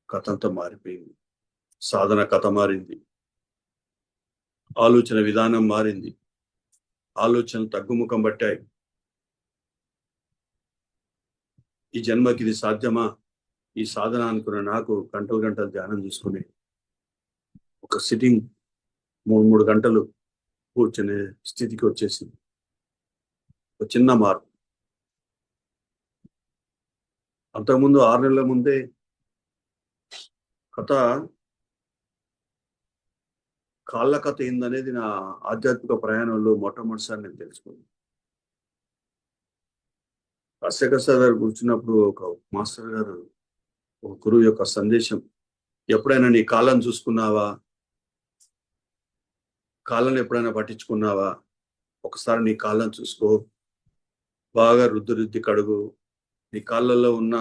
కథ అంతా మారిపోయింది. సాధన కథ మారింది. ఆలోచన విధానం మారింది. ఆలోచనలు తగ్గుముఖం పట్టాయి. ఈ జన్మకి ఇది సాధ్యమా? ఈ సాధన అనుకున్న నాకు గంటలు గంటలు ధ్యానం చేసుకుని ఒక సిట్టింగ్ 3 గంటలు కూర్చునే స్థితికి వచ్చేసింది. ఒక చిన్న మార్పు. అంతకుముందు 6 నెలల ముందే కథ కాళ్ళ కథ ఏందనేది నా ఆధ్యాత్మిక ప్రయాణంలో మొట్టమొదటిసారి నేను తెలుసుకున్నాను. అశేఖర్ సార్ గారు కూర్చున్నప్పుడు ఒక మాస్టర్ గారు, ఒక గురువు యొక్క సందేశం, ఎప్పుడైనా నీ కాళ్ళను చూసుకున్నావా? కాళ్ళను ఎప్పుడైనా పట్టించుకున్నావా? ఒకసారి నీ కాళ్ళను చూసుకో, బాగా రుద్ది కడుగు. నీ కాళ్ళల్లో ఉన్న